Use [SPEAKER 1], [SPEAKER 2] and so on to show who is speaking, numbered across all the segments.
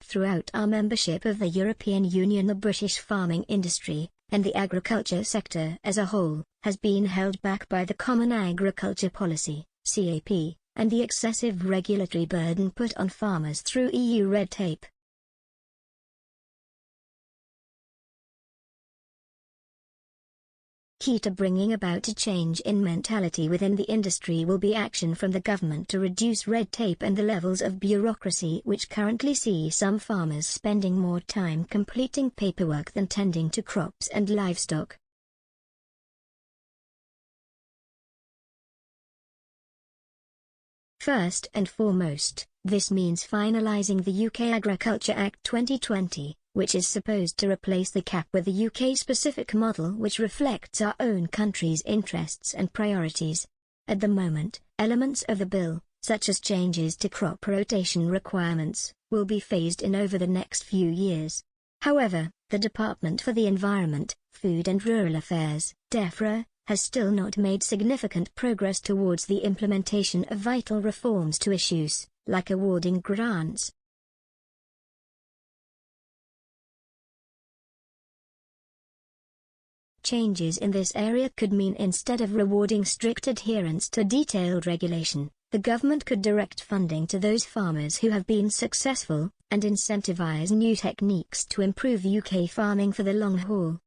[SPEAKER 1] throughout our membership of the European Union, the British farming industry, and the agriculture sector as a whole, has been held back by the Common Agriculture Policy (CAP), and the excessive regulatory burden put on farmers through EU red tape. Key to bringing about a change in mentality within the industry will be action from the government to reduce red tape and the levels of bureaucracy which currently see some farmers spending more time completing paperwork than tending to crops and livestock. First and foremost, this means finalising the UK Agriculture Act 2020, which is supposed to replace the CAP with a UK-specific model which reflects our own country's interests and priorities. At the moment, elements of the bill, such as changes to crop rotation requirements, will be phased in over the next few years. However, the Department for the Environment, Food and Rural Affairs, DEFRA, has still not made significant progress towards the implementation of vital reforms to issues, like awarding grants. Changes in this area could mean instead of rewarding strict adherence to detailed regulation, the government could direct funding to those farmers who have been successful, and incentivize new techniques to improve UK farming for the long haul.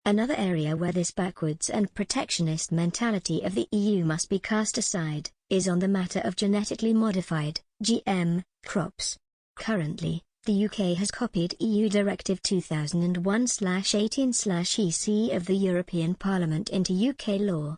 [SPEAKER 1] Another area where this backwards and protectionist mentality of the EU must be cast aside, is on the matter of genetically modified, GM, crops. Currently, the UK has copied EU Directive 2001/18/EC of the European Parliament into UK law.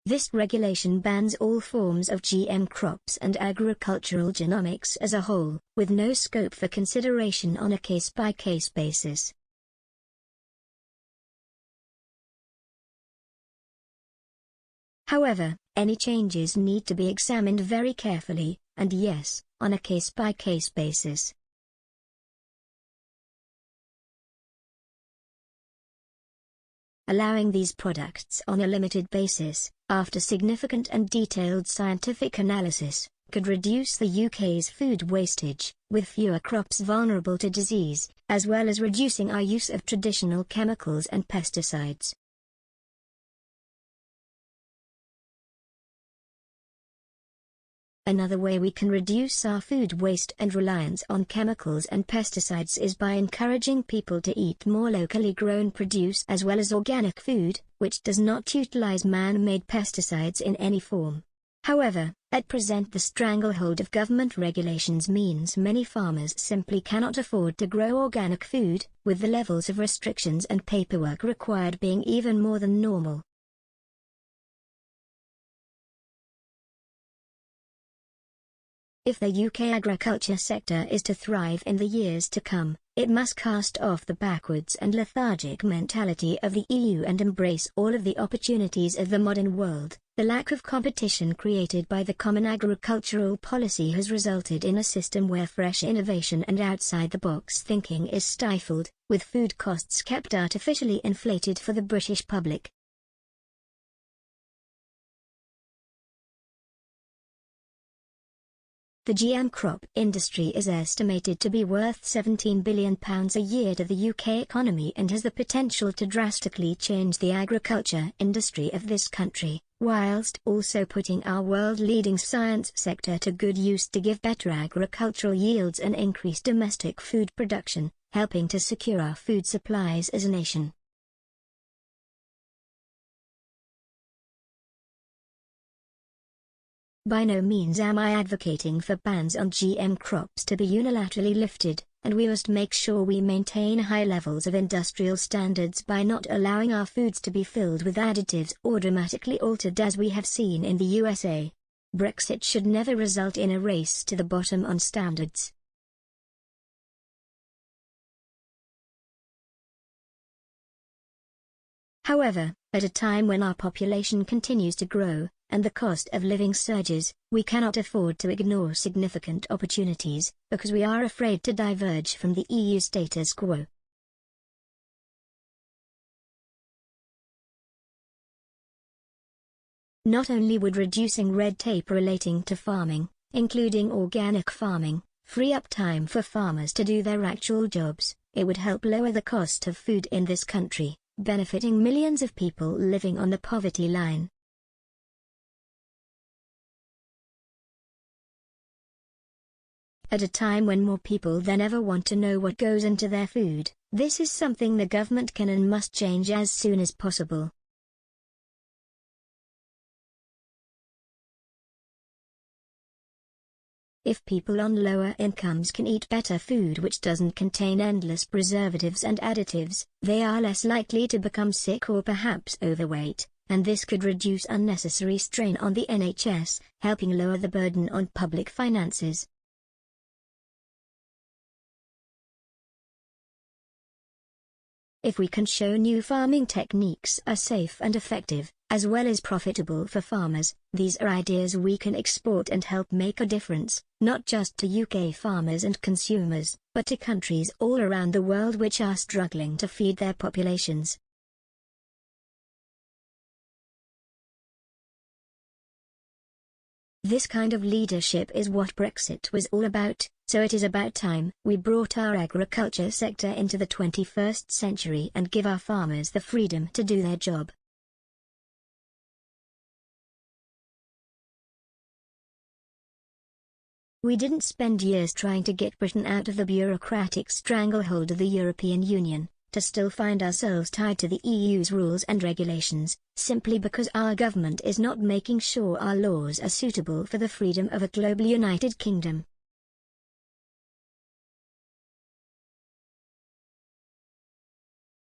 [SPEAKER 1] This regulation bans all forms of GM crops and agricultural genomics as a whole, with no scope for consideration on a case-by-case basis. However, any changes need to be examined very carefully, and yes, on a case-by-case basis. Allowing these products on a limited basis, after significant and detailed scientific analysis, could reduce the UK's food wastage, with fewer crops vulnerable to disease, as well as reducing our use of traditional chemicals and pesticides. Another way we can reduce our food waste and reliance on chemicals and pesticides is by encouraging people to eat more locally grown produce as well as organic food, which does not utilize man-made pesticides in any form. However, at present the stranglehold of government regulations means many farmers simply cannot afford to grow organic food, with the levels of restrictions and paperwork required being even more than normal. If the UK agriculture sector is to thrive in the years to come, it must cast off the backwards and lethargic mentality of the EU and embrace all of the opportunities of the modern world. The lack of competition created by the Common Agricultural Policy has resulted in a system where fresh innovation and outside-the-box thinking is stifled, with food costs kept artificially inflated for the British public. The GM crop industry is estimated to be worth £17 billion a year to the UK economy and has the potential to drastically change the agriculture industry of this country, whilst also putting our world-leading science sector to good use to give better agricultural yields and increase domestic food production, helping to secure our food supplies as a nation. By no means am I advocating for bans on GM crops to be unilaterally lifted, and we must make sure we maintain high levels of industrial standards by not allowing our foods to be filled with additives or dramatically altered as we have seen in the USA. Brexit should never result in a race to the bottom on standards. However, at a time when our population continues to grow, and the cost of living surges, we cannot afford to ignore significant opportunities, because we are afraid to diverge from the EU status quo. Not only would reducing red tape relating to farming, including organic farming, free up time for farmers to do their actual jobs, it would help lower the cost of food in this country, benefiting millions of people living on the poverty line. At a time when more people than ever want to know what goes into their food, this is something the government can and must change as soon as possible. If people on lower incomes can eat better food which doesn't contain endless preservatives and additives, they are less likely to become sick or perhaps overweight, and this could reduce unnecessary strain on the NHS, helping lower the burden on public finances. If we can show new farming techniques are safe and effective, as well as profitable for farmers, these are ideas we can export and help make a difference, not just to UK farmers and consumers, but to countries all around the world which are struggling to feed their populations. This kind of leadership is what Brexit was all about, so it is about time we brought our agriculture sector into the 21st century and give our farmers the freedom to do their job. We didn't spend years trying to get Britain out of the bureaucratic stranglehold of the European Union, to still find ourselves tied to the EU's rules and regulations, simply because our government is not making sure our laws are suitable for the freedom of a global United Kingdom.